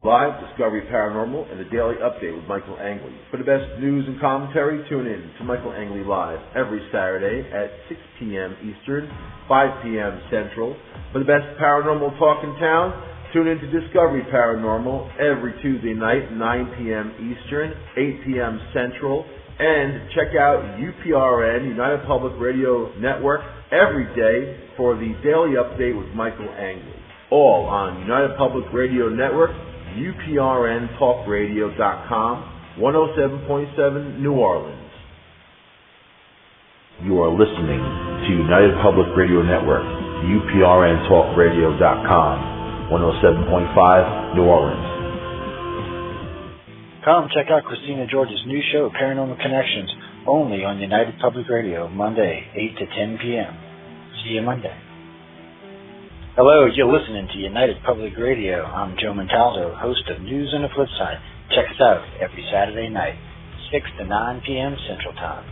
Live, Discovery Paranormal, and the Daily Update with Michael Angley. For the best news and commentary, tune in to Michael Angley Live every Saturday at 6 p.m. Eastern, 5 p.m. Central. For the best paranormal talk in town, tune in to Discovery Paranormal every Tuesday night, 9 p.m. Eastern, 8 p.m. Central. And check out UPRN, United Public Radio Network, every day for the Daily Update with Michael Angley. All on United Public Radio Network, UPRNTalkRadio.com, 107.7 New Orleans. You are listening to United Public Radio Network, UPRNTalkRadio.com, 107.5 New Orleans. Come check out Christina George's new show, Paranormal Connections, only on United Public Radio, Monday, 8 to 10 p.m. See you Monday. Hello, you're listening to United Public Radio. I'm Joe Montaldo, host of News on the Flip Side. Check us out every Saturday night, 6 to 9 p.m. Central Time.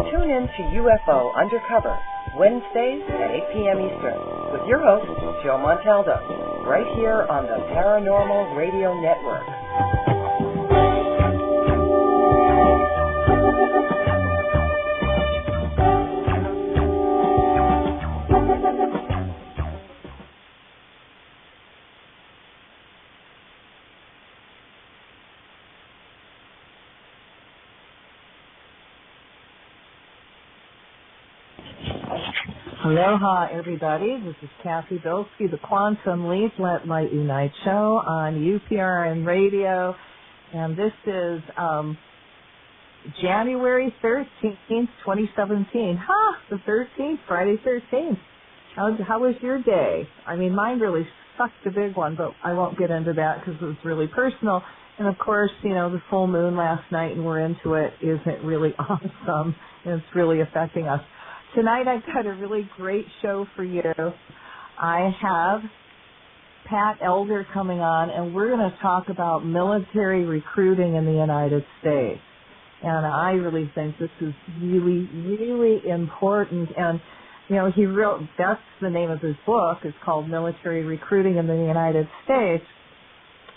Tune in to UFO Undercover, Wednesdays at 8 p.m. Eastern, with your host, Joe Montaldo, right here on the Paranormal Radio Network. Aloha, everybody. This is Cathy Bilsky, the Quantum Leap Let Light Unite show on UPRN Radio. And this is January 13th, 2017. The 13th, Friday 13th. How was your day? I mean, mine really sucked a big one, but I won't get into that because it was really personal. And, of course, you know, the full moon last night, and we're into it, isn't really awesome, and it's really affecting us. Tonight I've got a really great show for you. I have Pat Elder coming on, and we're going to talk about military recruiting in the United States. And I really think this is really, really important. And, you know, that's the name of his book. It's called Military Recruiting in the United States.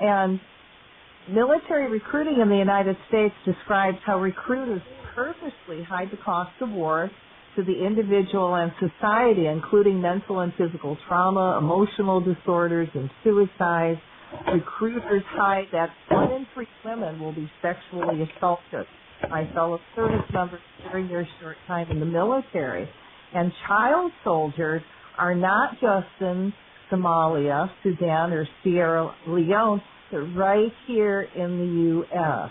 And military recruiting in the United States describes how recruiters purposely hide the cost of war to the individual and society, including mental and physical trauma, emotional disorders, and suicide. Recruiters hide that 1 in 3 women will be sexually assaulted by fellow service members during their short time in the military. And child soldiers are not just in Somalia, Sudan, or Sierra Leone, but right here in the U.S.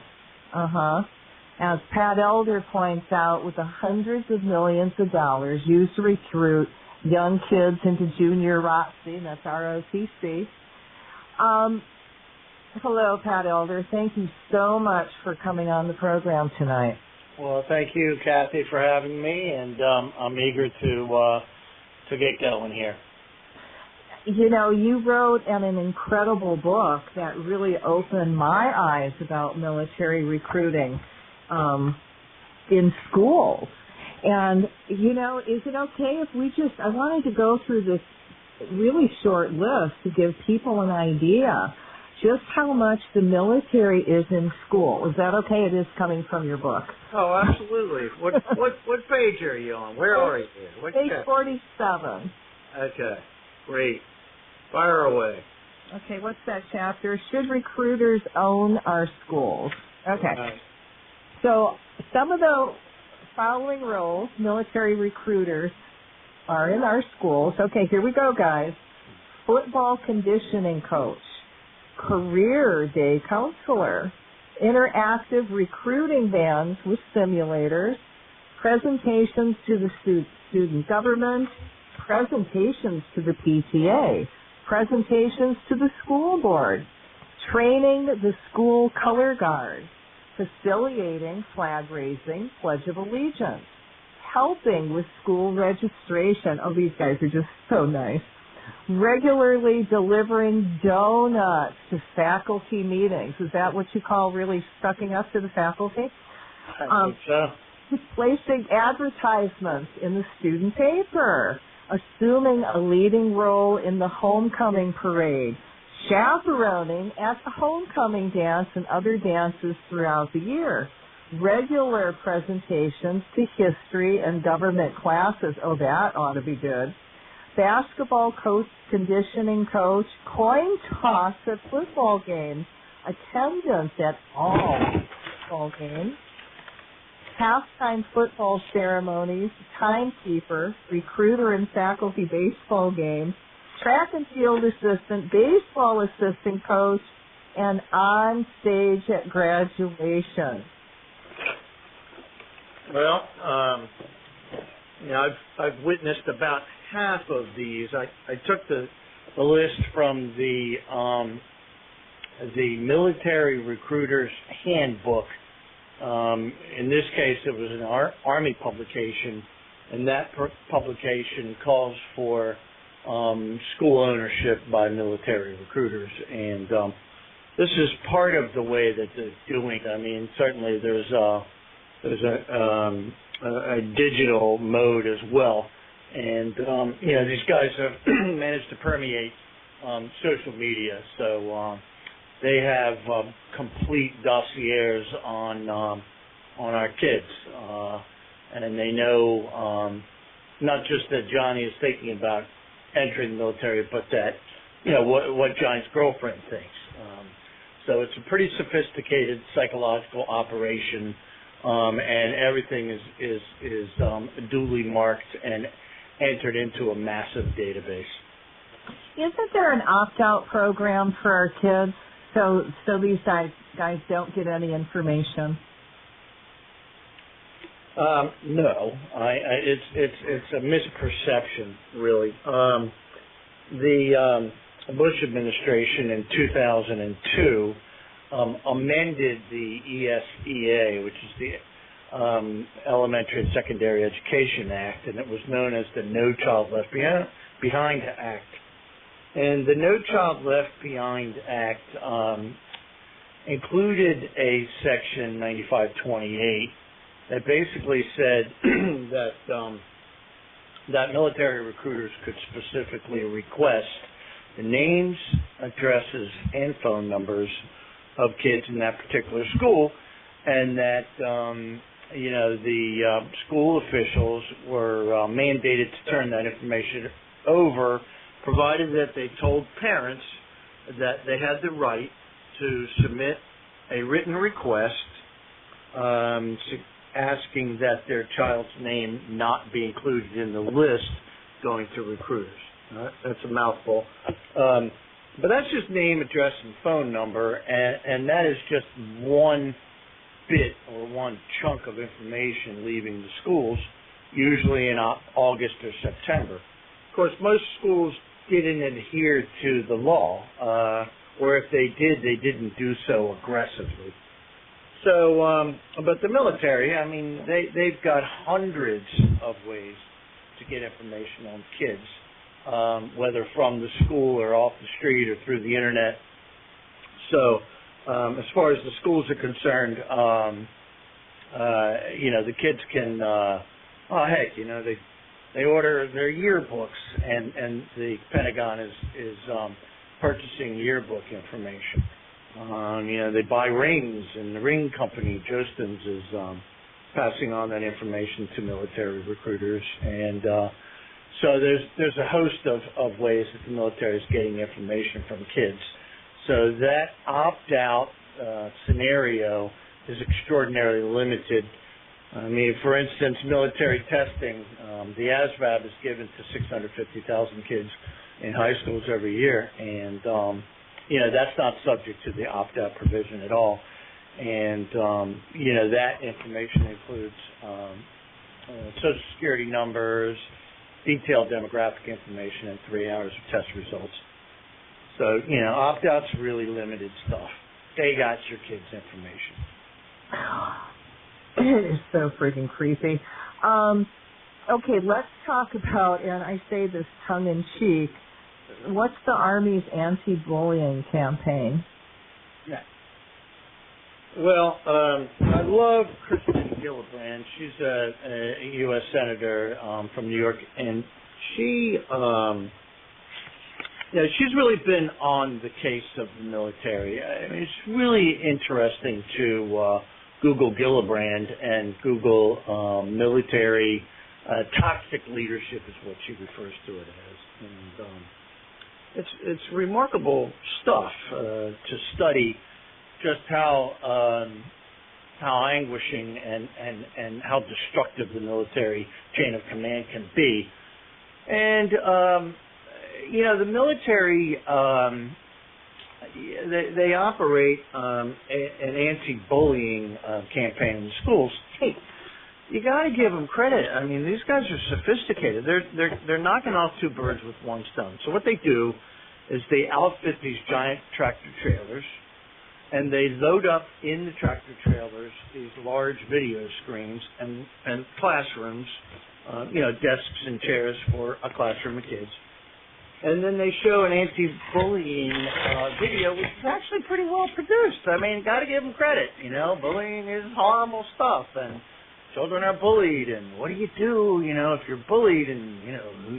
As Pat Elder points out, with the hundreds of millions of dollars used to recruit young kids into junior ROTC, and that's ROTC. Hello, Pat Elder. Thank you so much for coming on the program tonight. Well, thank you, Cathy, for having me, and I'm eager to get going here. You know, you wrote an incredible book that really opened my eyes about military recruiting in schools. And, you know, is it okay if I wanted to go through this really short list to give people an idea just how much the military is in school. Is that okay? It is coming from your book. Oh, absolutely. What page are you on? Where are you? Page 47. Okay, great. Fire away. Okay, what's that chapter? Should recruiters own our schools? Okay. Right. So some of the following roles military recruiters are in our schools. Okay, here we go, guys. Football conditioning coach, career day counselor, interactive recruiting vans with simulators, presentations to the student government, presentations to the PTA, presentations to the school board, training the school color guard, facilitating flag raising, Pledge of Allegiance, helping with school registration. Oh, these guys are just so nice. Regularly delivering donuts to faculty meetings. Is that what you call really sucking up to the faculty? I think so. Placing advertisements in the student paper, assuming a leading role in the homecoming parade, chaperoning at the homecoming dance and other dances throughout the year, regular presentations to history and government classes. Oh, that ought to be good. Basketball coach, conditioning coach, coin toss at football games, attendance at all football games, halftime football ceremonies, timekeeper, recruiter and faculty baseball games, track and field assistant, baseball assistant coach, and on stage at graduation. Well, I've witnessed about half of these. I took the list from the Military Recruiter's Handbook. In this case, it was an Army publication, and that publication calls for school ownership by military recruiters. And this is part of the way that they're doing it. I mean, certainly there's a digital mode as well. And, these guys have managed to permeate social media. So they have complete dossiers on our kids. And they know not just that Johnny is thinking about entering the military, but that, what Johnny's girlfriend thinks. So it's a pretty sophisticated psychological operation, and everything is duly marked and entered into a massive database. Isn't there an opt-out program for our kids so these guys don't get any information? No, it's a misperception, really. The Bush administration in 2002 amended the ESEA, which is the Elementary and Secondary Education Act, and it was known as the No Child Left Behind Act. And the No Child Left Behind Act included a section 9528 that basically said that military recruiters could specifically request the names, addresses, and phone numbers of kids in that particular school, and that the school officials were mandated to turn that information over, provided that they told parents that they had the right to submit a written request asking that their child's name not be included in the list going to recruiters. That's a mouthful. But that's just name, address, and phone number, and that is just one bit or one chunk of information leaving the schools, usually in August or September. Of course, most schools didn't adhere to the law, or if they did, they didn't do so aggressively. So, but the military, I mean, they've got hundreds of ways to get information on kids, whether from the school or off the street or through the internet. So, as far as the schools are concerned, the kids can, they order their yearbooks, and the Pentagon is purchasing yearbook information. They buy rings, and the ring company, Jostens, is passing on that information to military recruiters. And so there's a host of ways that the military is getting information from kids. So that opt-out scenario is extraordinarily limited. I mean, for instance, military testing, the ASVAB is given to 650,000 kids in high schools every year, and that's not subject to the opt-out provision at all. And that information includes Social Security numbers, detailed demographic information, and 3 hours of test results. So, opt-out's really limited stuff. They got your kids' information. It is so freaking creepy. Okay, let's talk about, and I say this tongue-in-cheek, what's the Army's anti-bullying campaign? Yeah. Well, I love Kristen Gillibrand. She's a U.S. Senator from New York, and she, she's really been on the case of the military. I mean, it's really interesting to Google Gillibrand and Google military toxic leadership is what she refers to it as, and it's remarkable stuff to study just how anguishing and how destructive the military chain of command can be. And, the military, they operate an anti-bullying campaign in the schools. Hey, you got to give them credit. I mean, these guys are sophisticated. They're knocking off two birds with one stone. So what they do is they outfit these giant tractor trailers, and they load up in the tractor trailers these large video screens and classrooms, desks and chairs for a classroom of kids. And then they show an anti-bullying video, which is actually pretty well produced. I mean, got to give them credit. Bullying is horrible stuff, and children are bullied, and what do you do, if you're bullied, and,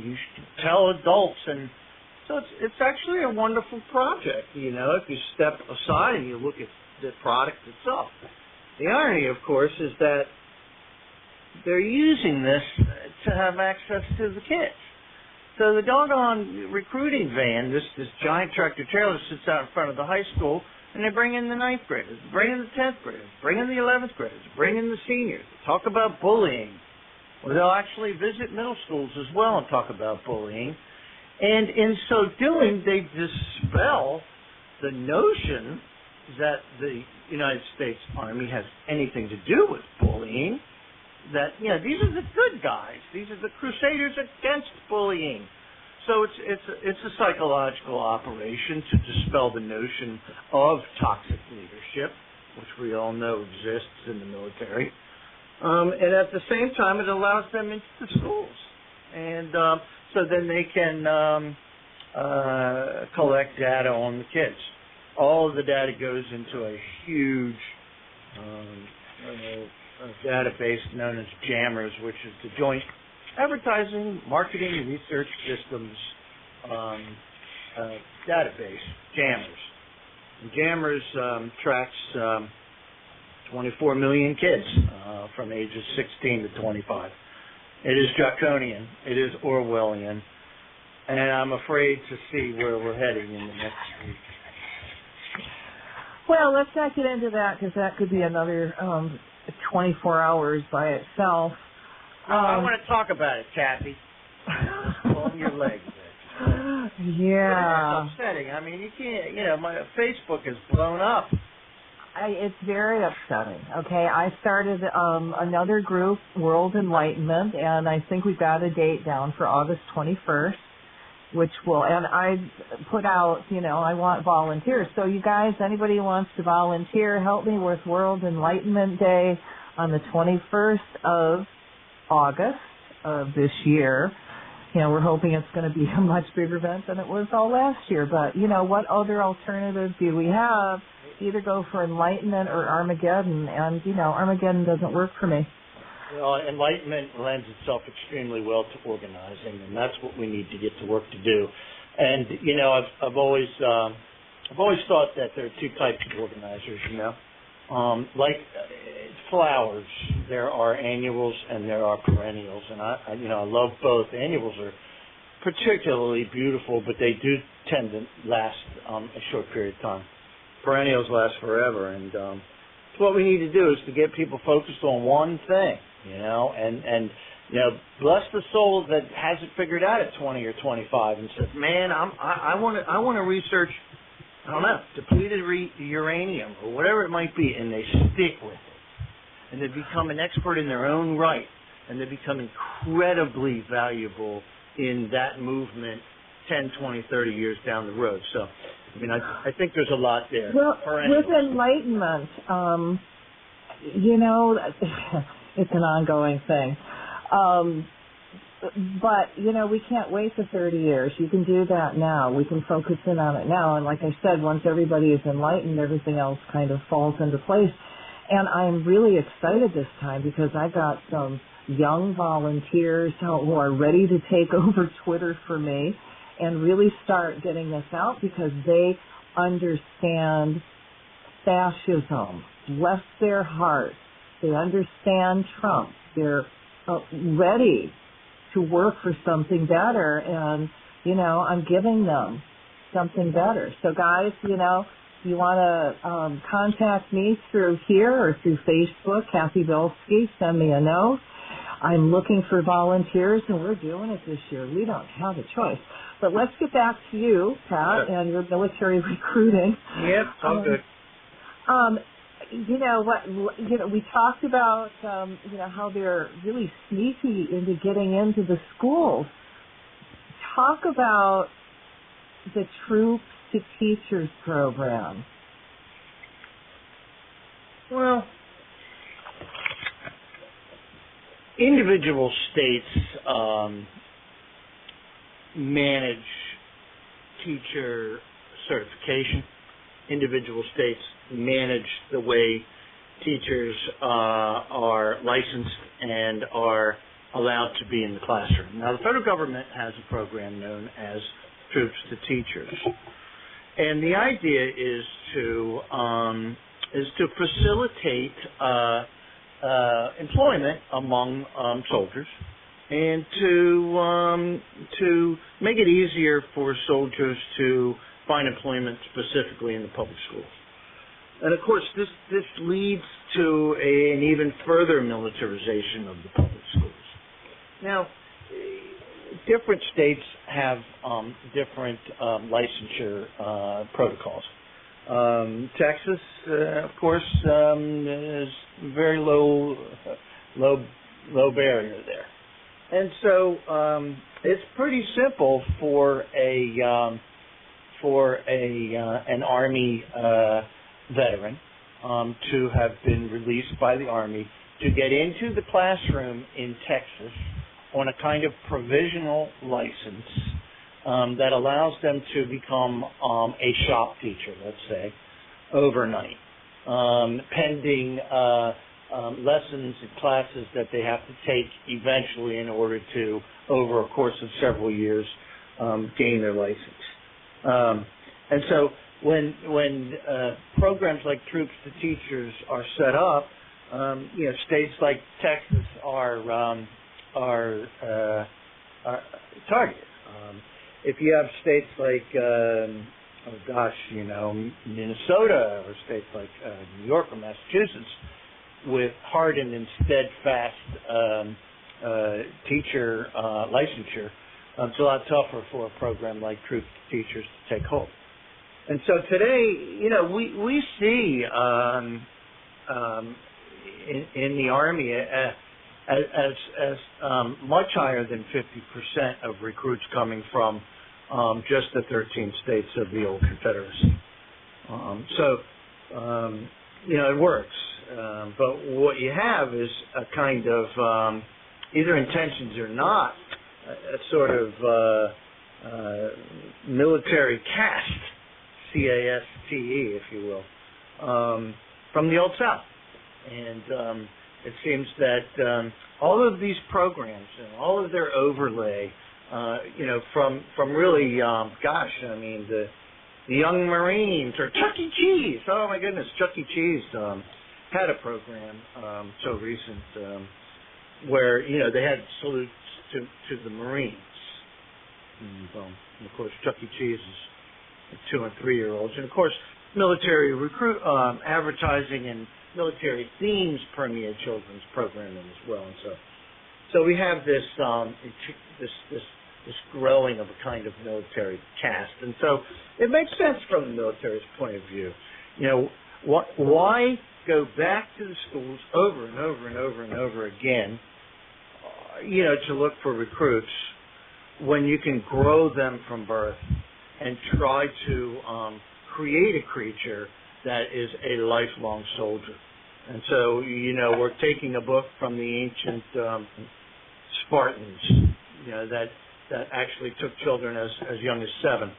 you should tell adults. And so it's actually a wonderful project, if you step aside and you look at the product itself. The irony, of course, is that they're using this to have access to the kids. So the doggone recruiting van, this giant tractor trailer, sits out in front of the high school, and they bring in the 9th graders, bring in the 10th graders, bring in the 11th graders, bring in the seniors, talk about bullying. Well, they'll actually visit middle schools as well and talk about bullying. And in so doing, they dispel the notion that the United States Army has anything to do with bullying. That, these are the good guys. These are the crusaders against bullying. So it's a psychological operation to dispel the notion of toxic leadership, which we all know exists in the military. And at the same time, it allows them into the schools. And so then they can collect data on the kids. All of the data goes into a huge database known as JAMRS, which is the Joint Advertising, Marketing, Research Systems database, JAMRS. And JAMRS tracks 24 million kids from ages 16 to 25. It is draconian. It is Orwellian. And I'm afraid to see where we're heading in the next week. Well, let's not get into that because that could be another 24 hours by itself. I want to talk about it, Cathy. Pulling your leg, bitch. Yeah. It's upsetting. I mean, you can't, my Facebook is blown up. It's very upsetting, okay? I started another group, World Enlightenment, and I think we've got a date down for August 21st, and I put out, I want volunteers. So you guys, anybody who wants to volunteer, help me with World Enlightenment Day on the 21st of August of this year. We're hoping it's going to be a much bigger event than it was all last year. But, what other alternative do we have? Either go for Enlightenment or Armageddon. And, Armageddon doesn't work for me. Well, Enlightenment lends itself extremely well to organizing, and that's what we need to get to work to do. And I've always thought that there are two types of organizers. Like flowers, there are annuals and there are perennials, and I love both. Annuals are particularly beautiful, but they do tend to last a short period of time. Perennials last forever, and what we need to do is to get people focused on one thing. And bless the soul that has it figured out at 20 or 25 and says, man, I want to research, depleted uranium or whatever it might be, and they stick with it. And they become an expert in their own right, and they become incredibly valuable in that movement 10, 20, 30 years down the road. So, I think there's a lot there. Well, with Enlightenment, it's an ongoing thing. but, we can't wait for 30 years. You can do that now. We can focus in on it now. And like I said, once everybody is enlightened, everything else kind of falls into place. And I'm really excited this time because I got some young volunteers who are ready to take over Twitter for me and really start getting this out because they understand fascism. Bless their hearts. They understand Trump. They're ready to work for something better, and, I'm giving them something better. So, guys, you want to contact me through here or through Facebook, Cathy Bilsky, send me a note. I'm looking for volunteers, and we're doing it this year. We don't have a choice. But let's get back to you, Pat, and your military recruiting. Yep, all good. We talked about, how they're really sneaky into getting into the schools. Talk about the Troops to Teachers program. Well, individual states manage teacher certification. Individual states manage the way teachers are licensed and are allowed to be in the classroom. Now, the federal government has a program known as Troops to Teachers, and the idea is to facilitate employment among soldiers, and to make it easier for soldiers to find employment specifically in the public schools. And of course, this leads to an even further militarization of the public schools. Now, different states have different licensure protocols. Texas, of course, is very low barrier there, and so it's pretty simple for an Army veteran to have been released by the Army to get into the classroom in Texas on a kind of provisional license that allows them to become a shop teacher, let's say, overnight, pending lessons and classes that they have to take eventually in order to, over a course of several years, gain their license. And so when programs like Troops to Teachers are set up, states like Texas are targeted. If you have states like Minnesota, or states like New York or Massachusetts with hardened and steadfast teacher licensure, it's a lot tougher for a program like Troops to Teachers to take hold. And so today, we see in the Army as much higher than 50% of recruits coming from just the 13 states of the old Confederacy. It works. But what you have is a kind of, either intentions or not, a sort of military caste, C-A-S-T-E, if you will, from the Old South. And it seems that all of these programs and all of their overlay, from really, the Young Marines or Chuck E. Cheese. Oh my goodness, Chuck E. Cheese had a program so recent where they had salutes to the Marines. And of course, Chuck E. Cheese is 2 and 3 year olds, and of course, military recruit advertising and military themes permeate children's programming as well, and so we have this growing of a kind of military caste, and so it makes sense from the military's point of view. Why go back to the schools over and over and over and over again, to look for recruits when you can grow them from birth and try to create a creature that is a lifelong soldier. And so, we're taking a book from the ancient Spartans, that actually took children as young as 7.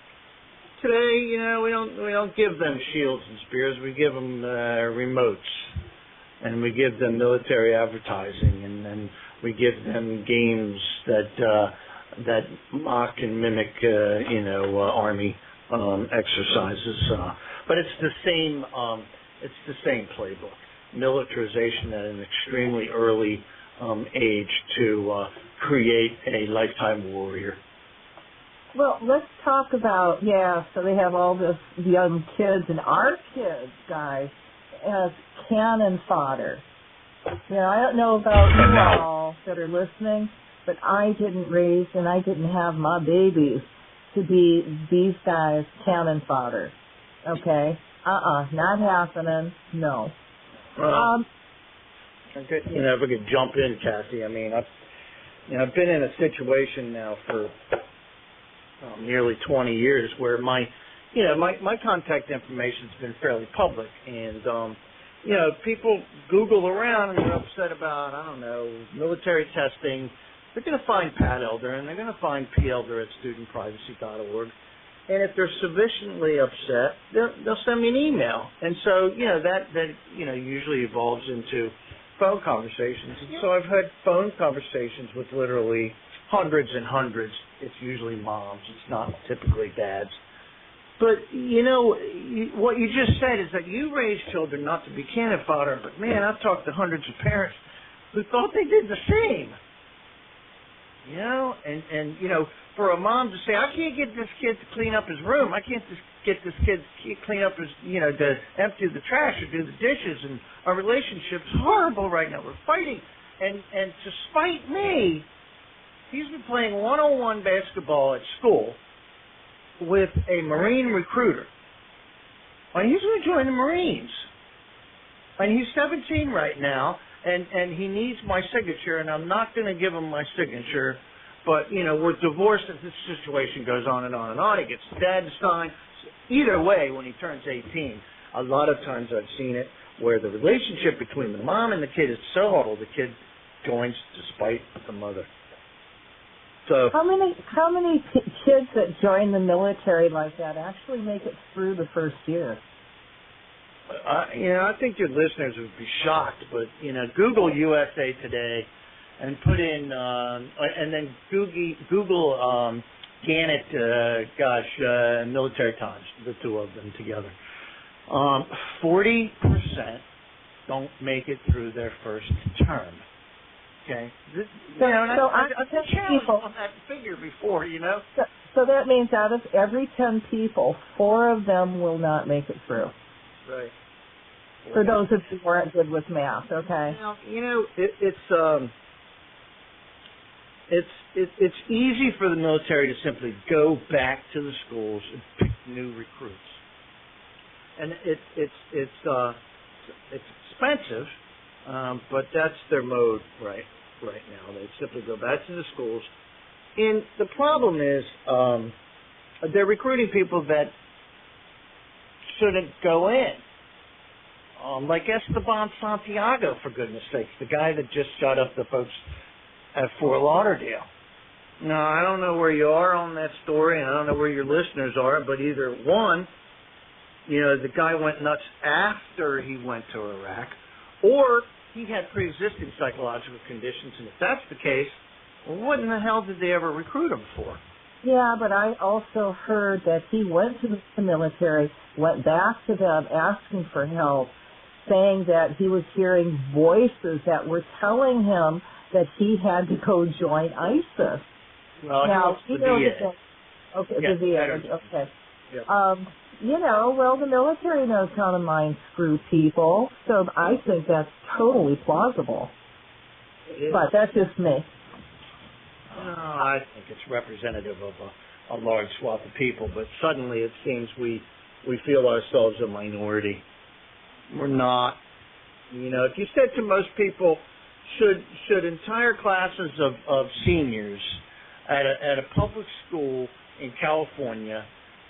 Today, we don't give them shields and spears. We give them remotes, and we give them military advertising, and then we give them games that mock and mimic army exercises. But it's the same. It's the same playbook. Militarization at an extremely early age to create a lifetime warrior. Well, let's talk about, so they have all this young kids, and our kids, guys, as cannon fodder. I don't know about you all that are listening, but I didn't raise and I didn't have my babies to be these guys' cannon fodder. Okay? Not happening. No. If I could jump in, Cathy. I mean, I've been in a situation now for nearly 20 years where my contact information's been fairly public, and people Google around and they're upset about, I don't know, military testing. They're going to find Pat Elder, and they're going to find P. Elder at studentprivacy.org. And if they're sufficiently upset, they'll send me an email. And so, that usually evolves into phone conversations. And so I've had phone conversations with literally hundreds and hundreds. It's usually moms. It's not typically dads. But, what you just said is that you raise children not to be cannon fodder. But, man, I've talked to hundreds of parents who thought they did the same. And for a mom to say, I can't get this kid to clean up his room. I can't just get this kid to clean up his, to empty the trash or do the dishes. And our relationship's horrible right now. We're fighting. And to spite me, he's been playing one-on-one basketball at school with a Marine recruiter. And he's going to join the Marines. And he's 17 right now. And he needs my signature, and I'm not going to give him my signature. But, we're divorced, and this situation goes on and on and on. He gets dad to sign. Either way, when he turns 18, a lot of times I've seen it where the relationship between the mom and the kid is so horrible, the kid joins despite the mother. So how many kids that join the military like that actually make it through the first year? I think your listeners would be shocked, but, Google USA Today and put in, and then Google Gannett, Military Times, the two of them together. 40% don't make it through their first term. Okay? I've challenged on that figure before, So that means out of every 10 people, 4 of them will not make it through. Right. For those of you who aren't good with math, okay? Now, it's easy for the military to simply go back to the schools and pick new recruits, and it's expensive, but that's their mode right now. They simply go back to the schools, and the problem is they're recruiting people that shouldn't go in. Like Esteban Santiago, for goodness sakes, the guy that just shot up the folks at Fort Lauderdale. Now, I don't know where you are on that story, and I don't know where your listeners are, but either one, the guy went nuts after he went to Iraq, or he had pre-existing psychological conditions, and if that's the case, well, what in the hell did they ever recruit him for? Yeah, but I also heard that he went to the military, went back to them asking for help, saying that he was hearing voices that were telling him that he had to go join ISIS. Well, now, the VA. Okay, the VA. Okay. Yep. Well, the military knows how to mind screw people, so I think that's totally plausible. But that's just me. No, I think it's representative of a large swath of people, but suddenly it seems we feel ourselves a minority. We're not. If you said to most people, should entire classes of seniors at a public school in California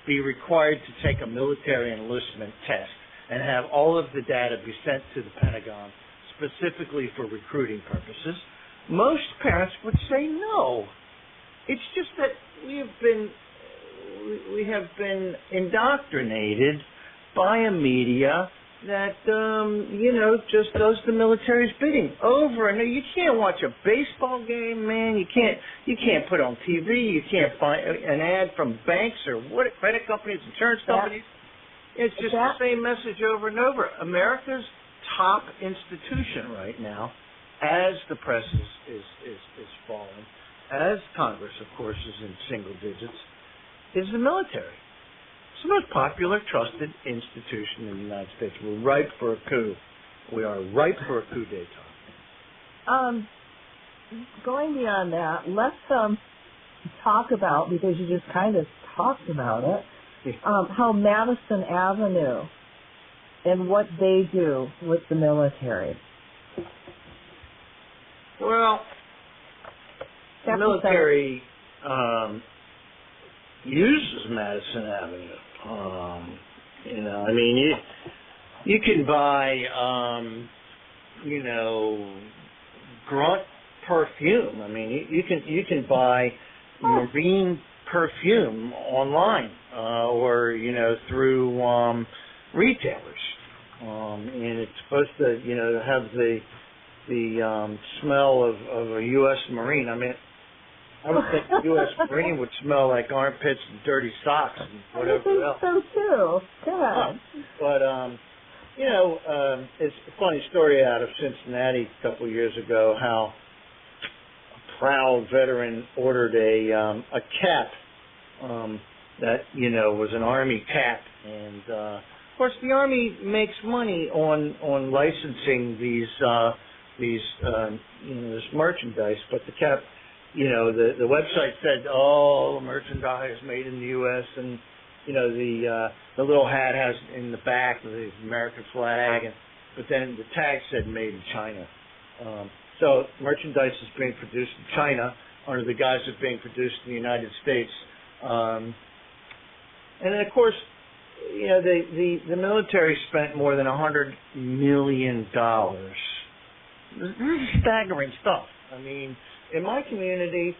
be required to take a military enlistment test and have all of the data be sent to the Pentagon specifically for recruiting purposes, most parents would say no. It's just that we have been indoctrinated by a media that just does the military's bidding over and you can't watch a baseball game, man. You can't put on TV. You can't find an ad from banks or credit companies, insurance companies. It's just the same message over and over. America's top institution right now, as the press is falling, as Congress, of course, is in single digits, is the military. It's the most popular, trusted institution in the United States. We're ripe for a coup. We are ripe for a coup d'etat. Going beyond that, let's talk about, because you just kind of talked about it, how Madison Avenue and what they do with the military. Well, the military uses Madison Avenue. You can buy, grunt perfume. I mean, you can buy marine perfume online, or through retailers, and it's supposed to, have the smell of a U.S. Marine. I mean, I would think the U.S. Marine would smell like armpits and dirty socks and whatever else. I think so too. Yeah. But it's a funny story out of Cincinnati a couple of years ago how a proud veteran ordered a cap that was an Army cap, and of course the Army makes money on licensing this merchandise, but the cap. The website said, merchandise made in the U.S. and, the little hat has in the back the American flag, but then the tag said made in China. So merchandise is being produced in China under the guise of being produced in the United States. And then, of course, the military spent more than $100 million. This is staggering stuff. I mean, in my community,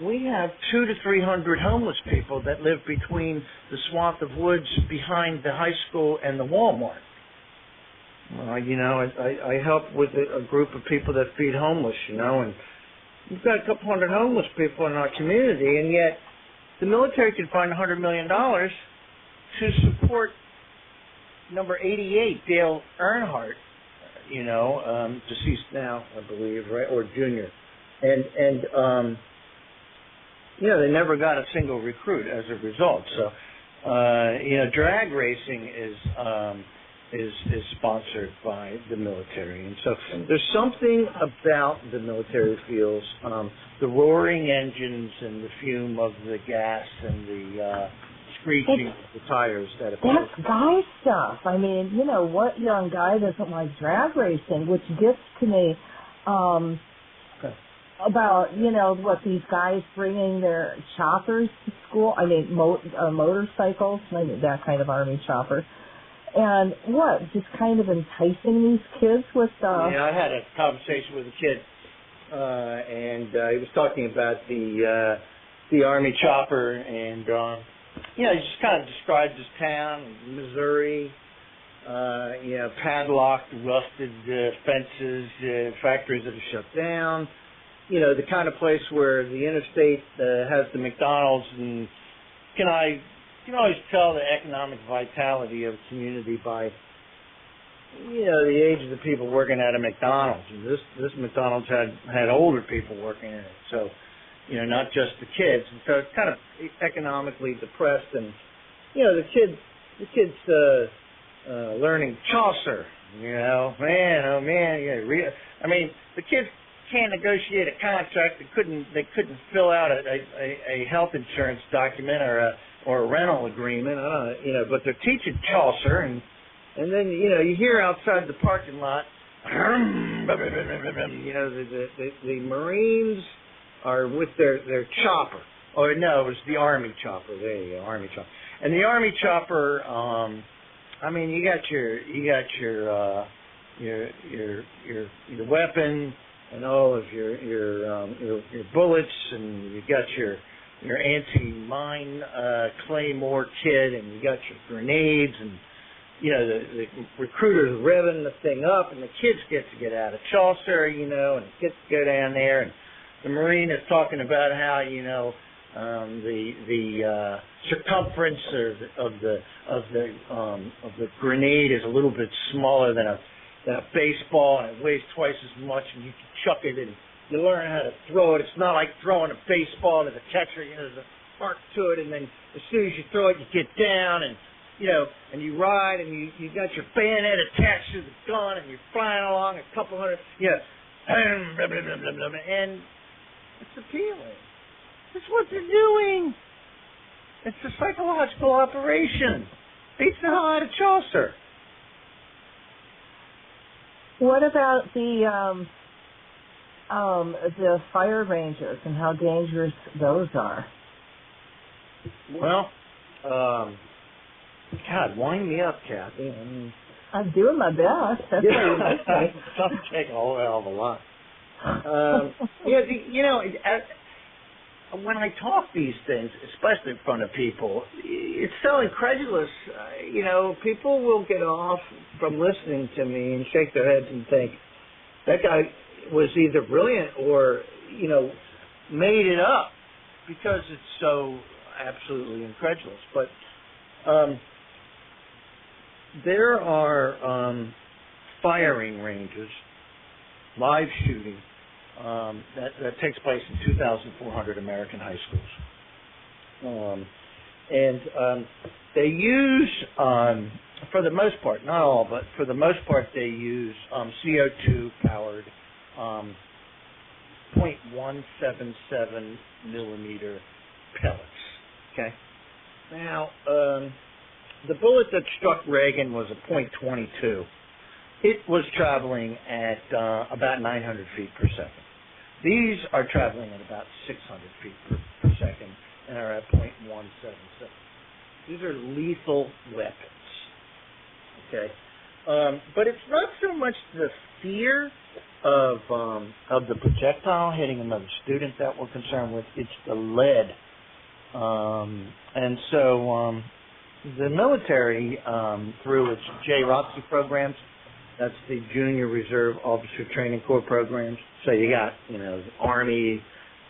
we have 200 to 300 homeless people that live between the swath of woods behind the high school and the Walmart. I help with a group of people that feed homeless, and we've got a couple hundred homeless people in our community, and yet the military can find $100 million to support number 88, Dale Earnhardt, deceased now, I believe, right, or junior. And they never got a single recruit as a result. So, drag racing is sponsored by the military, and so there's something about the military feels the roaring engines and the fume of the gas and the screeching of the tires that appears. That's guy stuff. I mean, what young guy doesn't like drag racing, which gets to me. About, what these guys bringing their choppers to school, motorcycles, that kind of Army chopper, and just kind of enticing these kids with I had a conversation with a kid, and he was talking about the Army chopper, and, he just kind of described his town, Missouri, padlocked, rusted fences, factories that are shut down. The kind of place where the interstate has the McDonald's, and you can always tell the economic vitality of a community by, the age of the people working at a McDonald's. And this McDonald's had older people working in it, so, not just the kids. And so it's kind of economically depressed, and, the kids learning Chaucer, the kids can't negotiate a contract. They couldn't fill out a health insurance document or a rental agreement. But they're teaching Chaucer, and then you hear outside the parking lot, the Marines are with their chopper. Oh no, it was the Army chopper. There you go, Army chopper. And the Army chopper, you got your weapon and all of your your bullets, and you got your anti-mine claymore kit, and you got your grenades, and the recruiter's revving the thing up, and the kids get to get out of Chaucer, and the kids go down there, and the Marine is talking about how the circumference of the grenade is a little bit smaller than a baseball, and it weighs twice as much, and you can chuck it, and you learn how to throw it. It's not like throwing a baseball to the catcher. There's a spark to it, and then as soon as you throw it, you get down, and and you ride, and you got your bayonet attached to the gun, and you're flying along a couple hundred, blah, blah, blah, blah, blah, and it's appealing. That's what they're doing. It's a psychological operation. Beats the hell out of Chaucer. What about the fire rangers and how dangerous those are? Well, God, wind me up, Cathy. I'm doing my best. That's Doesn't take a whole hell of a lot. When I talk these things, especially in front of people, it's so incredulous. People will get off from listening to me and shake their heads and think, that guy was either brilliant or, made it up, because it's so absolutely incredulous. But there are firing ranges, live shooting, that takes place in 2,400 American high schools. They use, for the most part, not all, but for the most part, they use CO2-powered .177 millimeter pellets. Okay? Now, the bullet that struck Reagan was a .22. It was traveling at about 900 feet per second. These are traveling at about 600 feet per second and are at .177. These are lethal weapons. Okay, but it's not so much the fear of the projectile hitting another student that we're concerned with. It's the lead, and so the military, through its JROTC programs. That's the Junior Reserve Officer Training Corps programs. So you got, the Army,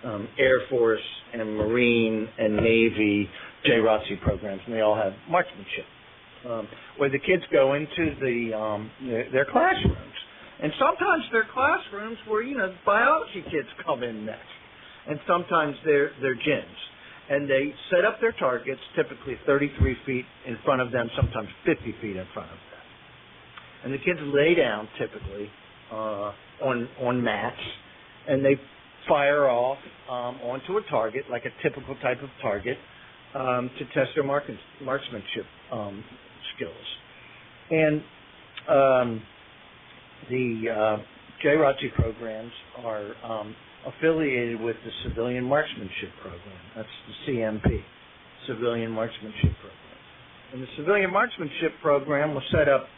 Air Force, and Marine and Navy JROTC programs, and they all have marksmanship, where the kids go into their classrooms. And sometimes they're classrooms where, biology kids come in next. And sometimes they're gyms. And they set up their targets, typically 33 feet in front of them, sometimes 50 feet in front of them. And the kids lay down typically on mats, and they fire off onto a target, like a typical type of target, to test their marksmanship skills. And the JROTC programs are affiliated with the Civilian Marksmanship Program. That's the CMP, Civilian Marksmanship Program. And the Civilian Marksmanship Program was set up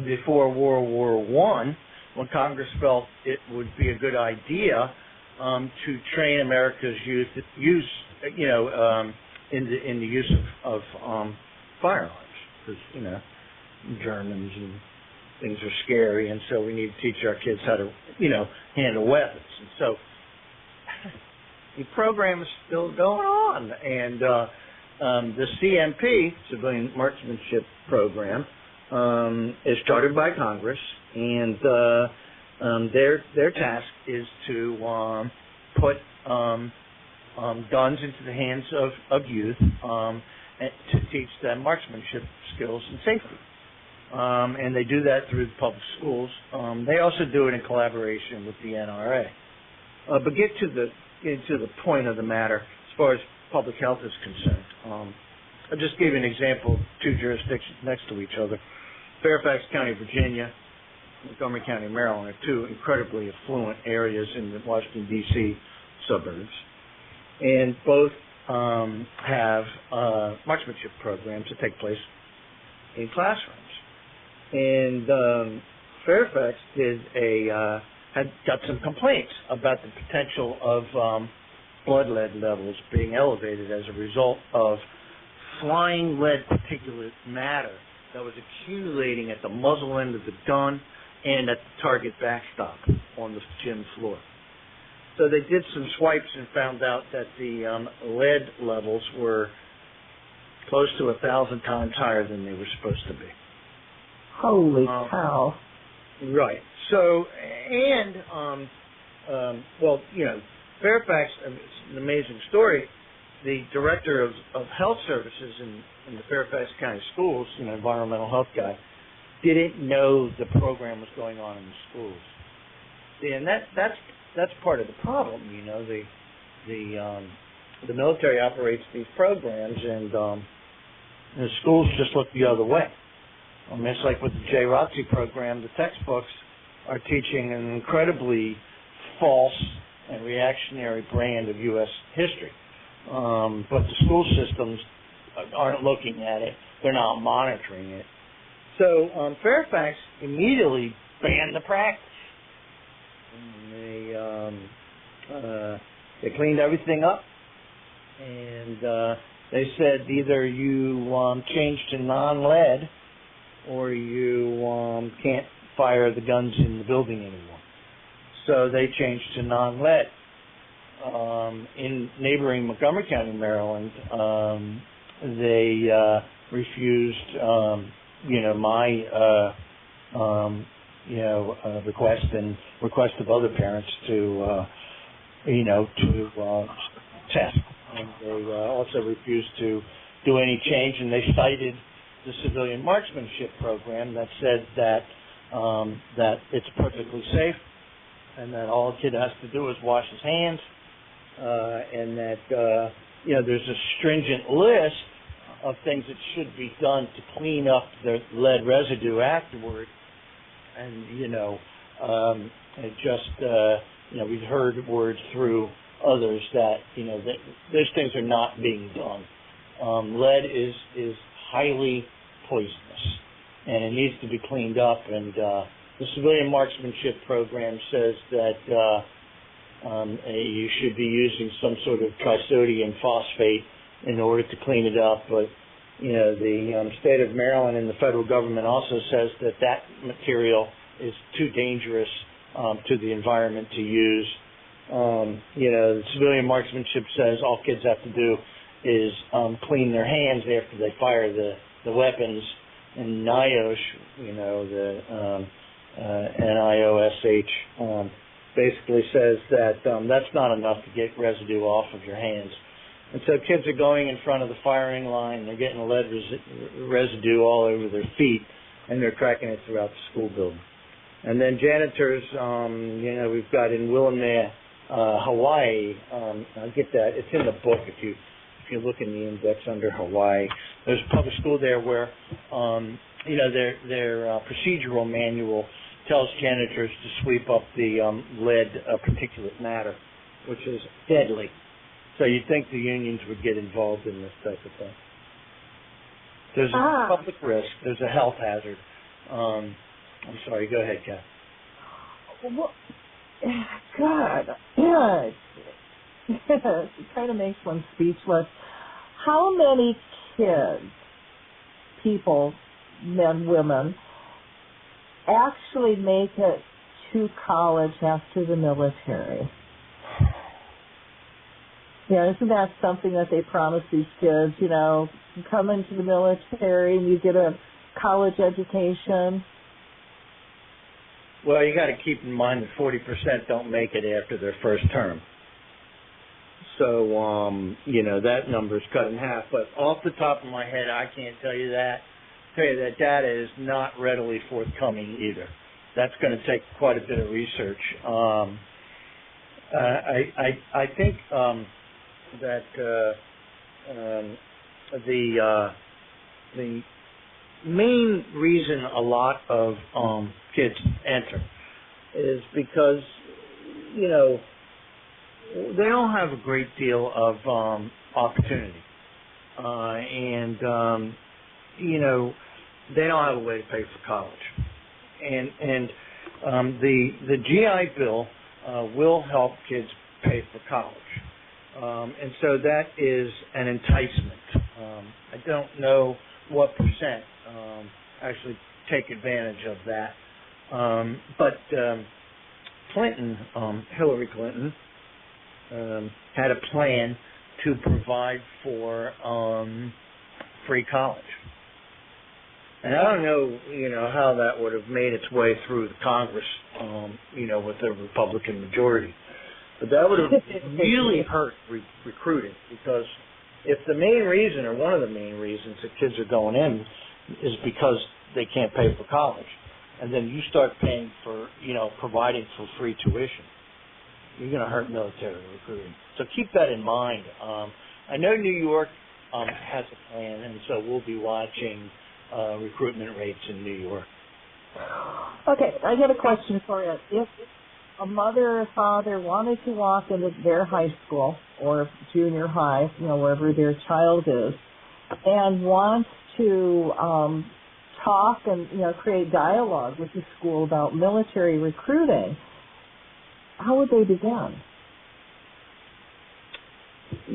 before World War I, when Congress felt it would be a good idea to train America's youth in the use of firearms, because Germans and things are scary, and so we need to teach our kids how to handle weapons. And so the program is still going on, and the CMP, Civilian Marksmanship Program, is started by Congress, and their task is to put guns into the hands of youth to teach them marksmanship skills and safety. And they do that through the public schools. They also do it in collaboration with the NRA. But get to the point of the matter as far as public health is concerned. I'll just give you an example of two jurisdictions next to each other. Fairfax County, Virginia, Montgomery County, Maryland are two incredibly affluent areas in the Washington, D.C. suburbs. And both have marksmanship programs that take place in classrooms. And Fairfax did a had got some complaints about the potential of blood lead levels being elevated as a result of flying lead particulate matter that was accumulating at the muzzle end of the gun and at the target backstop on the gym floor. So they did some swipes and found out that the lead levels were close to 1,000 times higher than they were supposed to be. Holy cow. Right. So, and, well, you know, Fairfax, it's an amazing story. The director of health services in the Fairfax County schools, you know, environmental health guy, didn't know the program was going on in the schools. And that's part of the problem, you know. The military operates these programs, and the schools just look the other way. I mean, it's like with the JROTC program, the textbooks are teaching an incredibly false and reactionary brand of U.S. history. But the school systems aren't looking at it. They're not monitoring it. So Fairfax immediately banned the practice. And they cleaned everything up, and they said either you change to non-lead or you can't fire the guns in the building anymore. So they changed to non-lead. In neighboring Montgomery County, Maryland, they refused, my, request and request of other parents to test. And they also refused to do any change, and they cited the Civilian Marksmanship Program that said that it's perfectly safe, and that all a kid has to do is wash his hands, and that there's a stringent list of things that should be done to clean up the lead residue afterward. And we've heard words through others that that those things are not being done. Lead is highly poisonous, and it needs to be cleaned up. And the Civilian Marksmanship Program says that you should be using some sort of trisodium phosphate in order to clean it up. But the state of Maryland and the federal government also says that material is too dangerous to the environment to use. The Civilian Marksmanship says all kids have to do is clean their hands after they fire the weapons. And NIOSH, the NIOSH, basically says that that's not enough to get residue off of your hands. And so kids are going in front of the firing line, they're getting lead residue all over their feet, and they're tracking it throughout the school building. And then janitors, we've got in Willamette, Hawaii, I'll get that, it's in the book if you look in the index under Hawaii. There's a public school there where, their procedural manual tells janitors to sweep up the lead particulate matter, which is deadly. So you'd think the unions would get involved in this type of thing. There's a public risk. There's a health hazard. I'm sorry. Go ahead, Kat. Well, God, it kind of makes one speechless. How many kids, people, men, women, actually make it to college after the military? Isn't that something that they promise these kids, you come into the military and you get a college education? Well, you got to keep in mind that 40% don't make it after their first term. So, that number's cut in half. But off the top of my head, I can't tell you that. That data is not readily forthcoming either. That's going to take quite a bit of research. I think that the main reason a lot of kids enter is because they don't have a great deal of opportunity, and they don't have a way to pay for college, and The GI Bill will help kids pay for college. And so that is an enticement. I don't know what percent actually take advantage of that. But Clinton, Hillary Clinton, had a plan to provide for free college. And I don't know, how that would have made its way through the Congress, with a Republican majority. But that would have really hurt recruiting, because if the main reason, or one of the main reasons that kids are going in is because they can't pay for college, and then you start paying for, providing for free tuition, you're going to hurt military recruiting. So keep that in mind. I know New York has a plan, and so we'll be watching recruitment rates in New York. Okay, I got a question for you. If a mother or father wanted to walk into their high school or junior high, wherever their child is, and wants to talk and create dialogue with the school about military recruiting, how would they begin?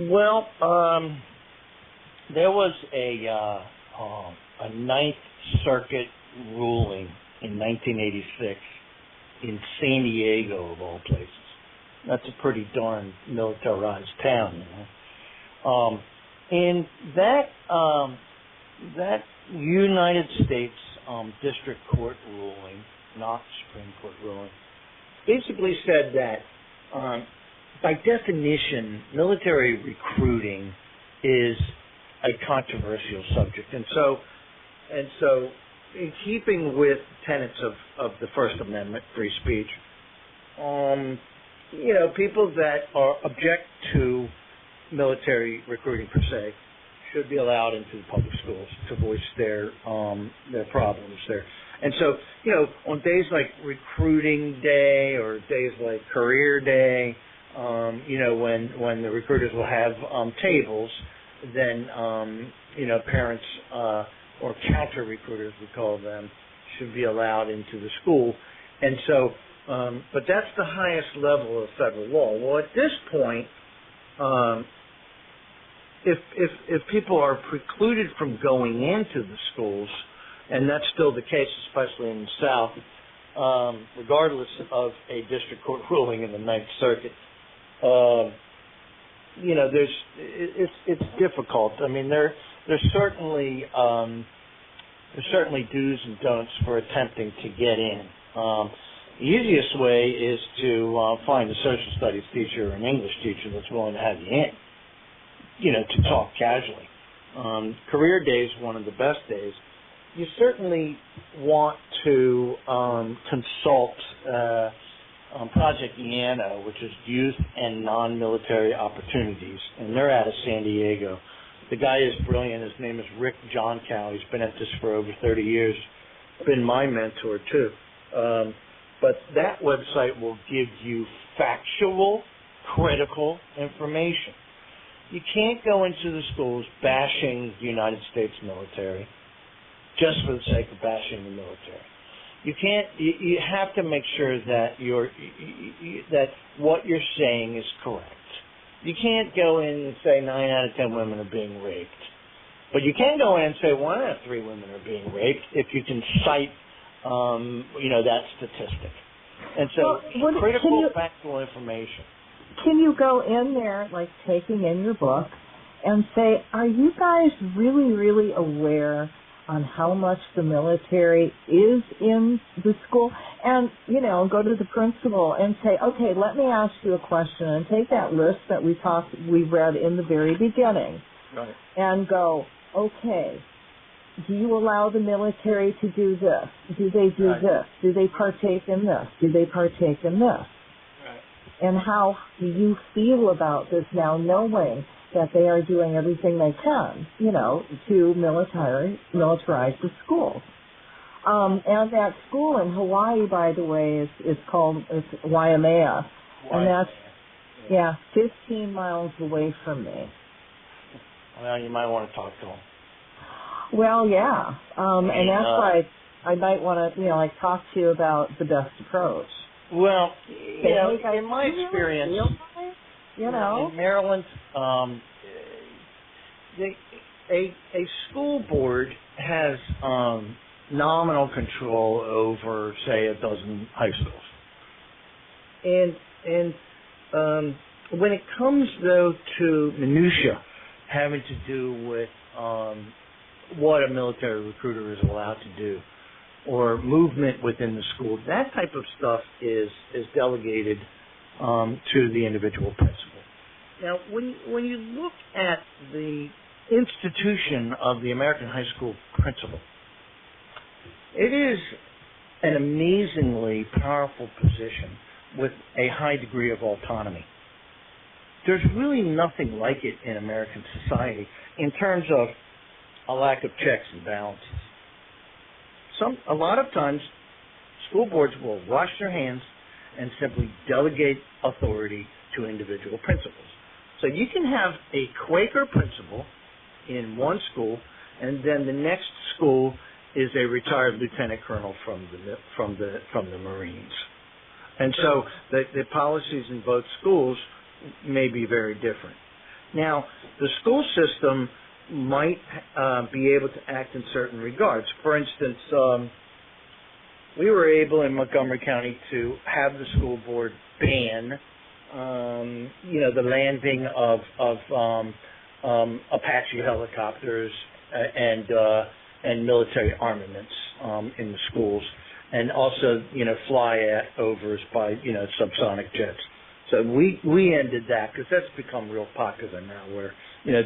Well, there was a Ninth Circuit ruling in 1986 in San Diego, of all places. That's a pretty darn militarized town, And that United States District Court ruling, not Supreme Court ruling, basically said that by definition, military recruiting is a controversial subject, and so in keeping with tenets of the First Amendment, free speech, people that object to military recruiting per se should be allowed into the public schools to voice their problems there. And so, on days like recruiting day or days like career day, when the recruiters will have tables, then parents or counter recruiters, we call them, should be allowed into the school. And so, but that's the highest level of federal law. Well, at this point, if people are precluded from going into the schools, and that's still the case, especially in the South, regardless of a district court ruling in the Ninth Circuit, it's difficult. I mean, there's certainly do's and don'ts for attempting to get in. The easiest way is to find a social studies teacher or an English teacher that's willing to have you in, to talk casually. Career day is one of the best days. You certainly want to consult Project Iano, which is Youth and Non-Military Opportunities, and they're out of San Diego. The guy is brilliant. His name is Rick Johncow. He's been at this for over 30 years. Been my mentor, too. But that website will give you factual, critical information. You can't go into the schools bashing the United States military just for the sake of bashing the military. You can't. You have to make sure that that what you're saying is correct. You can't go in and say 9 out of 10 women are being raped, but you can go in and say 1 out of 3 women are being raped if you can cite, that statistic. And so, critical, factual information. Can you go in there, like taking in your book, and say, are you guys really, really aware on how much the military is in the school? And, go to the principal and say, okay, let me ask you a question, and take that list that we read in the very beginning, right, and go, okay, do you allow the military to do this? Do they do right. this? Do they partake in this? Do they partake in this? Right. And how do you feel about this now, knowing that they are doing everything they can, to militarize the schools? And that school in Hawaii, by the way, it's Waimea. And that's, 15 miles away from me. Well, you might want to talk to them. Well, yeah. And that's why I might want to, like, talk to you about the best approach. Well, in my experience, in Maryland, a school board has nominal control over, say, a dozen high schools. And when it comes, though, to minutia having to do with what a military recruiter is allowed to do or movement within the school, that type of stuff is delegated to the individual principal. Now, when you look at the institution of the American high school principal, it is an amazingly powerful position with a high degree of autonomy. There's really nothing like it in American society in terms of a lack of checks and balances. A lot of times, school boards will wash their hands and simply delegate authority to individual principals. So you can have a Quaker principal in one school, and then the next school is a retired lieutenant colonel from the Marines. And so the policies in both schools may be very different. Now, the school system might be able to act in certain regards. For instance, we were able in Montgomery County to have the school board ban, the landing of Apache helicopters and military armaments in the schools, and also flyovers by subsonic jets. So we ended that because that's become real popular now, where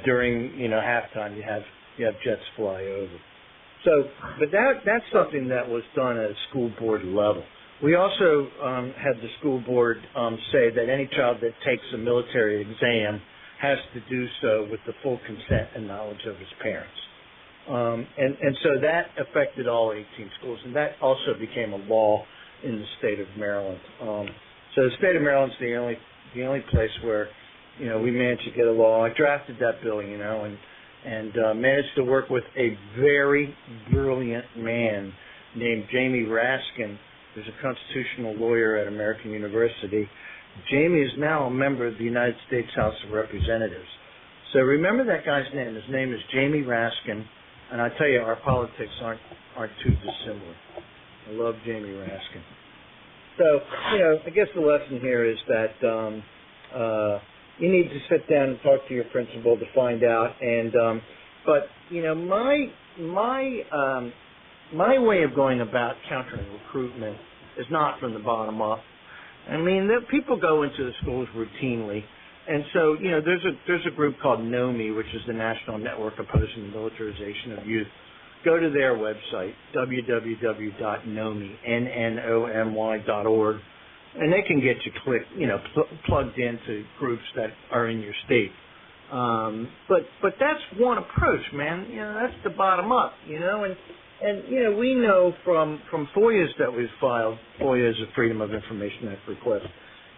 during halftime you have jets fly over. So, but that's something that was done at a school board level. We also had the school board say that any child that takes a military exam has to do so with the full consent and knowledge of his parents. And so that affected all 18 schools, and that also became a law in the state of Maryland. So the state of Maryland's the only place where we managed to get a law. I drafted that bill, and managed to work with a very brilliant man named Jamie Raskin, who's a constitutional lawyer at American University. Jamie is now a member of the United States House of Representatives. So remember that guy's name. His name is Jamie Raskin, and I tell you, our politics aren't too dissimilar. I love Jamie Raskin. So, I guess the lesson here is that you need to sit down and talk to your principal to find out. And but my way of going about countering recruitment is not from the bottom up. I mean, people go into the schools routinely, and so there's a group called NOMI, which is the National Network Opposing the Militarization of Youth. Go to their website, www.nomi.org, and they can get you plugged into groups that are in your state. But that's one approach, man. That's the bottom up, and we know from FOIAs that we've filed, FOIA is a Freedom of Information Act request,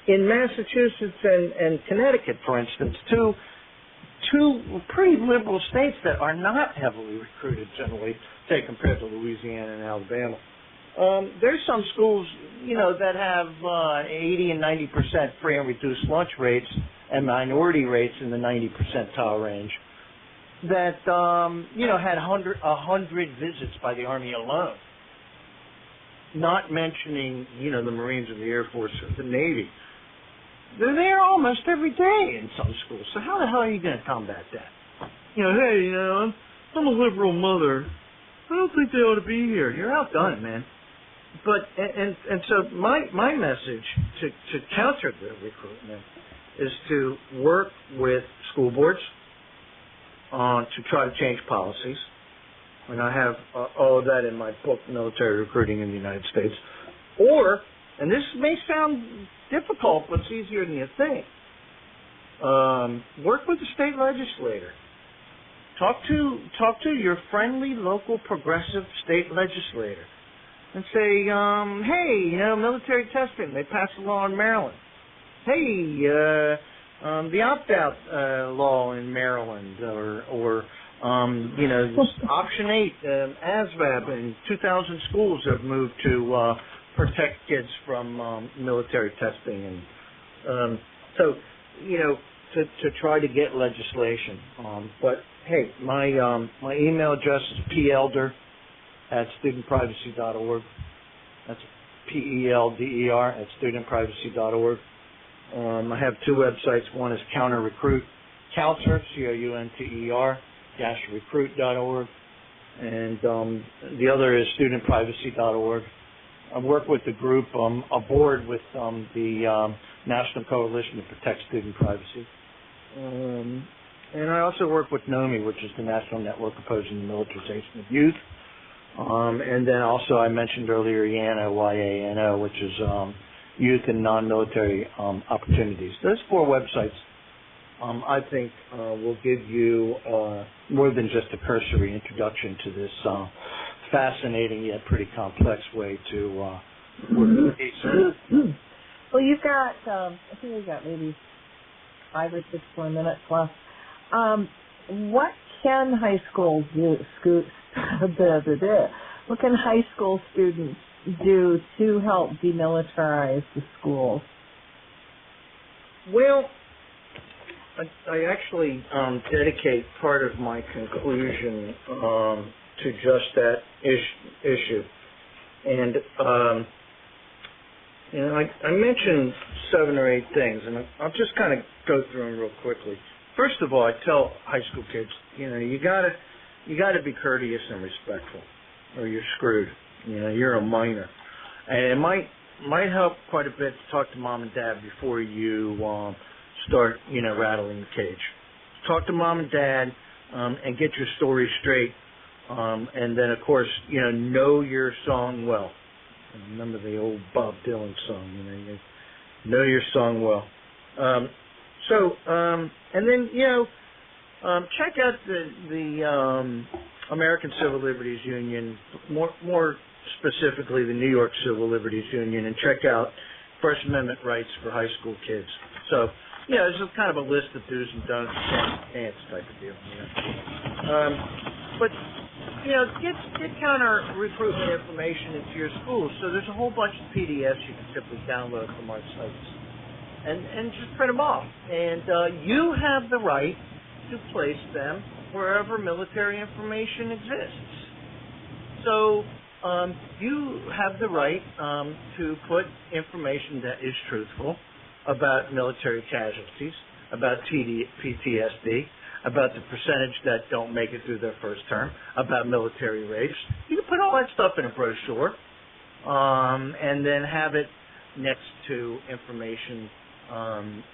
in Massachusetts and Connecticut, for instance, two pretty liberal states that are not heavily recruited generally, say compared to Louisiana and Alabama. There's some schools, that have 80 and 90% free and reduced lunch rates and minority rates in the 90 percentile range that, had 100 visits by the Army alone. Not mentioning, the Marines or the Air Force or the Navy. They're there almost every day in some schools. So how the hell are you going to combat that? I'm a liberal mother. I don't think they ought to be here. You're outdone, man. But and so my message to counter the recruitment is to work with school boards to try to change policies. And I have all of that in my book, Military Recruiting in the United States. Or, and this may sound difficult, but it's easier than you think, work with the state legislator. Talk to your friendly local progressive state legislator and say, hey, military testing, they passed a law in Maryland. Hey, the opt-out law in Maryland, or Option 8, ASVAB in 2,000 schools have moved to protect kids from military testing, and to try to get legislation. But hey, my email address is pelder@studentprivacy.org. That's PELDER@studentprivacy.org. I have 2 websites. One is Counter Recruit, Counter, COUNTER-recruit.org, and the other is studentprivacy.org. I work with the group, a board with the National Coalition to Protect Student Privacy. And I also work with NOMI, which is the National Network Opposing the Militarization of Youth. And then also I mentioned earlier YANO, YANO, which is Youth and Non-Military Opportunities. Those 4 websites, I think, will give you more than just a cursory introduction to this fascinating yet pretty complex way to work with ACER. Well, you've got, I think we've got maybe 5 or 6 more minutes left. What can high school what can high school students do to help demilitarize the schools? Well, I actually dedicate part of my conclusion to just that issue. And I mentioned 7 or 8 things, and I'll just kind of go through them real quickly. First of all, I tell high school kids, you gotta be courteous and respectful, or you're screwed. You're a minor, and it might help quite a bit to talk to mom and dad before you start, rattling the cage. Talk to mom and dad and get your story straight, and then of course, know your song well. Remember the old Bob Dylan song, you know your song well. And then, check out the American Civil Liberties Union, more specifically the New York Civil Liberties Union, and check out First Amendment rights for high school kids. So, there's just kind of a list of do's and don'ts, can'ts type of deal. But, get counter recruitment information into your schools. So there's a whole bunch of PDFs you can simply download from our sites. And just print them off. And you have the right to place them wherever military information exists. So you have the right to put information that is truthful about military casualties, about PTSD, about the percentage that don't make it through their first term, about military rapes. You can put all that stuff in a brochure and then have it next to information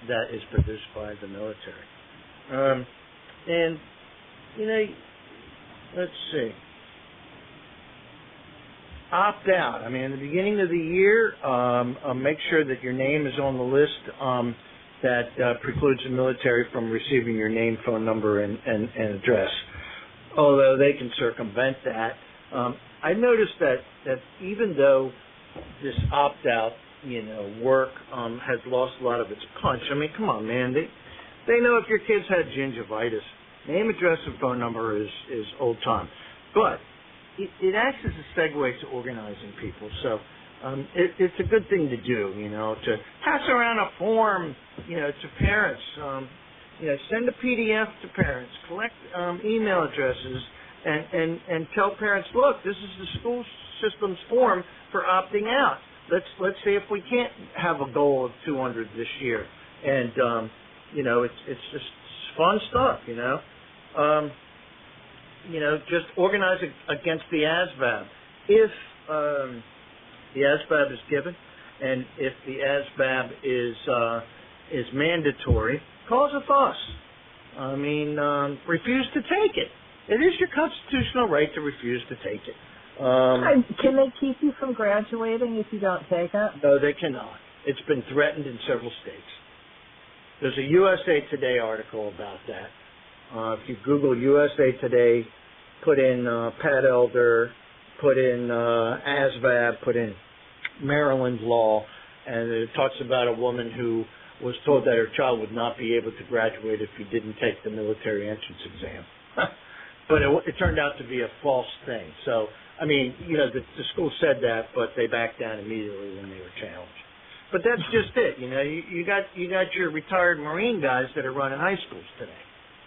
that is produced by the military. Let's see. Opt out. In the beginning of the year, make sure that your name is on the list that precludes the military from receiving your name, phone number, and address. Although they can circumvent that. I noticed that even though this opt-out work has lost a lot of its punch. Come on, man. They know if your kids had gingivitis. Name, address, and phone number is old time. But it acts as a segue to organizing people. So it's a good thing to do, to pass around a form, to parents. Send a PDF to parents. Collect email addresses and tell parents, look, this is the school system's form for opting out. Let's see if we can't have a goal of 200 this year, and it's just fun stuff, just organize against the ASVAB. If the ASVAB is given, and if the ASVAB is mandatory, cause a fuss. Refuse to take it. It is your constitutional right to refuse to take it. Can they keep you from graduating if you don't take it? No, they cannot. It's been threatened in several states. There's a USA Today article about that. If you Google USA Today, put in Pat Elder, put in ASVAB, put in Maryland law, and it talks about a woman who was told that her child would not be able to graduate if he didn't take the military entrance exam. but it turned out to be a false thing. So, I mean, you know, the school said that, but they backed down immediately when they were challenged. But that's just it. You know, you got your retired Marine guys that are running high schools today.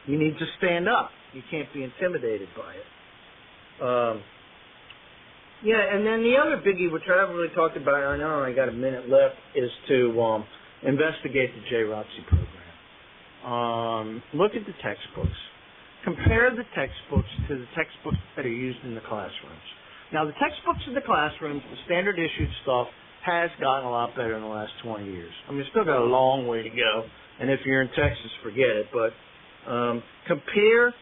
You need to stand up. You can't be intimidated by it. Yeah, and then the other biggie, which I haven't really talked about, I know I got a minute left, is to investigate the JROTC program. Look at the textbooks. Compare the textbooks to the textbooks that are used in the classrooms. Now, the textbooks in the classrooms, the standard issued stuff, has gotten a lot better in the last 20 years. I mean, it's still got a long way to go, and if you're in Texas, forget it. But compare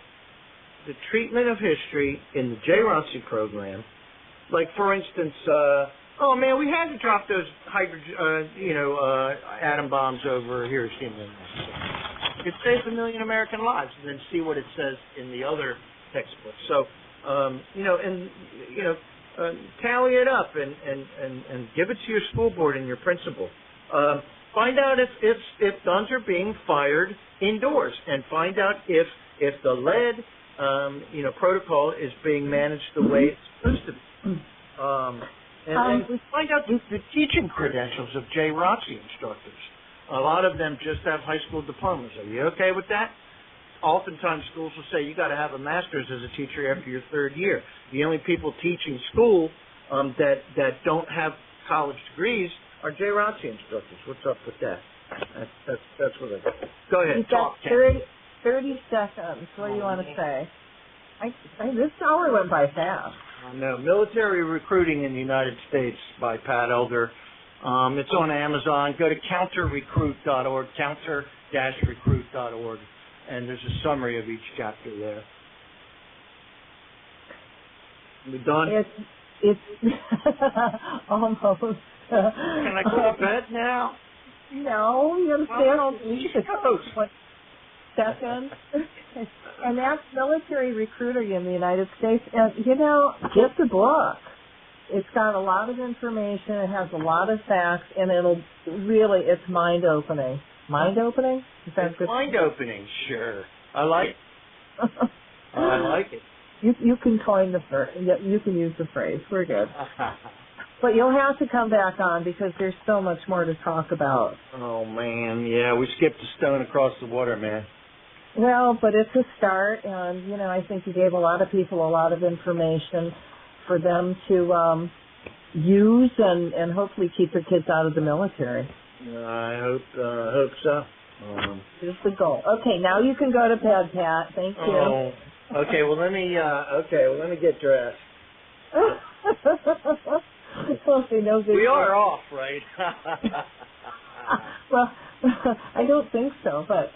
the treatment of history in the JROTC program. Like, for instance, oh man, we had to drop those atom bombs over Hiroshima. It saved 1 million American lives, and then see what it says in the other textbooks. So, tally it up and give it to your school board and your principal. Find out if guns are being fired indoors, and find out if the lead protocol is being managed the way it's supposed to be. And we find out the teaching credentials of JROTC instructors. A lot of them just have high school diplomas. Are you okay with that? Oftentimes schools will say you got to have a master's as a teacher after your third year. The only people teaching school that don't have college degrees are JROTC instructors. What's up with that? That's what I got. Go ahead. You've got 30 seconds. What do you want to say? This hour went by fast. No, Military Recruiting in the United States by Pat Elder. It's on Amazon. Go to counterrecruit.org, counter-recruit.org, and there's a summary of each chapter there. We done? It's almost. Can I go to bed now? No, you understand all the second. And that's Military Recruiting in the United States. And, get the book. It's got a lot of information. It has a lot of facts, and it's mind-opening. Mind-opening? Is that good? Mind-opening, sure. I like it. I like it. You can coin the phrase. You can use the phrase. We're good. But you'll have to come back on because there's so much more to talk about. Oh, man. Yeah, we skipped a stone across the water, man. Well, but it's a start, and, I think you gave a lot of people a lot of information for them to use and hopefully keep their kids out of the military. I hope so. Here's the goal. Okay, now you can go to bed, Pat. Thank you. Oh, okay. Well, let me get dressed. We are off, right? Well, I don't think so, but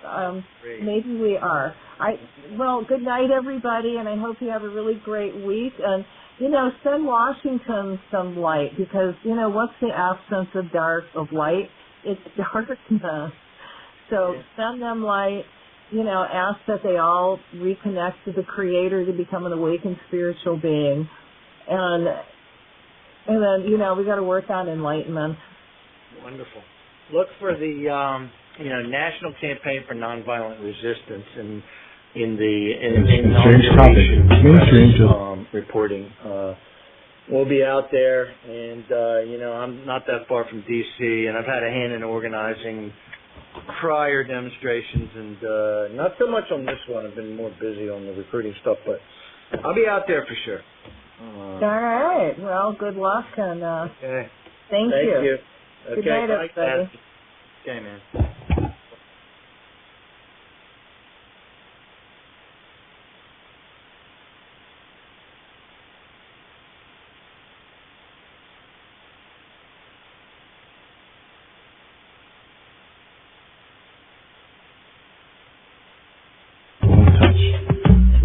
maybe we are. Good night, everybody, and I hope you have a really great week. And, send Washington some light because, what's the absence of light? It's darkness. So send them light, ask that they all reconnect to the Creator to become an awakened spiritual being. And then, we got to work on enlightenment. Wonderful. Look for the National Campaign for Nonviolent Resistance in strange topic. Reporting. We'll be out there, and I'm not that far from D.C., and I've had a hand in organizing prior demonstrations, and not so much on this one. I've been more busy on the recruiting stuff, but I'll be out there for sure. All right. Well, good luck, and okay. Thank you. Okay, good night, everybody. Okay, man.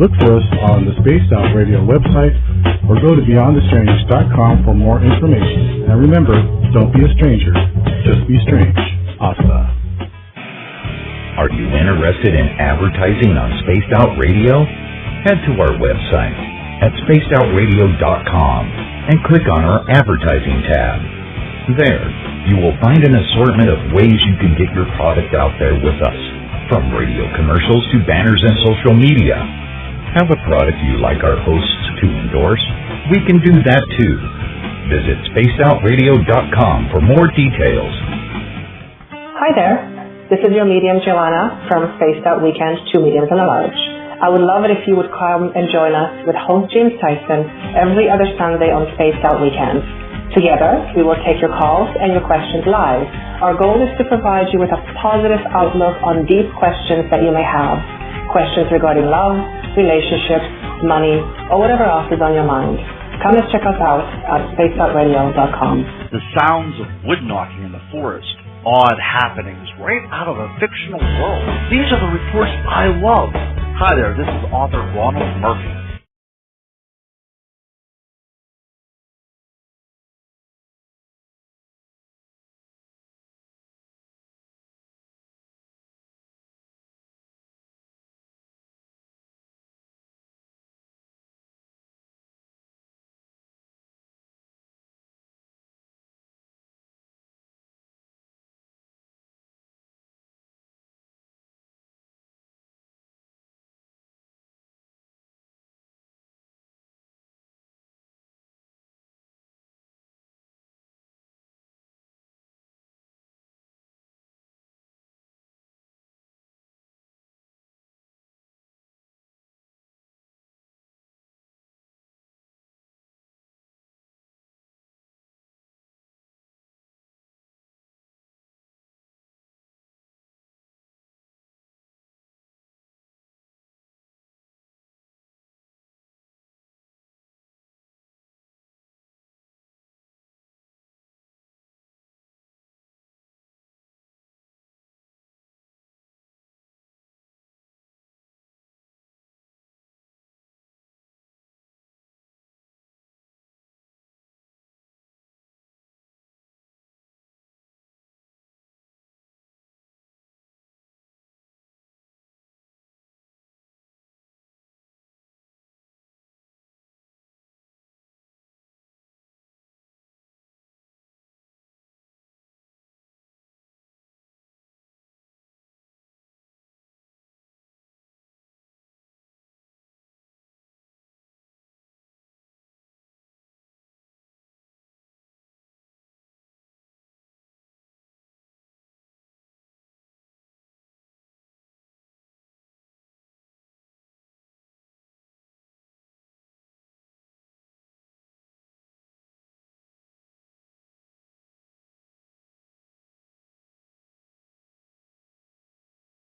Look for us on the Spaced Out Radio website or go to beyondthestrange.com for more information. And remember, don't be a stranger, just be strange. Asta. Are you interested in advertising on Spaced Out Radio? Head to our website at spacedoutradio.com and click on our advertising tab. There, you will find an assortment of ways you can get your product out there with us, from radio commercials to banners and social media. Have a product you like our hosts to endorse? We can do that too. Visit spacedoutradio.com for more details. Hi there. This is your medium, Joanna, from Spaced Out Weekend, 2 Mediums and a Large. I would love it if you would come and join us with host James Tyson every other Sunday on Spaced Out Weekend. Together, we will take your calls and your questions live. Our goal is to provide you with a positive outlook on deep questions that you may have. Questions regarding love, relationships, money, or whatever else is on your mind. Come and check us out at spacedoutradio.com. The sounds of wood knocking in the forest, odd happenings right out of a fictional world. These are the reports I love. Hi there, this is author Ronald Murphy.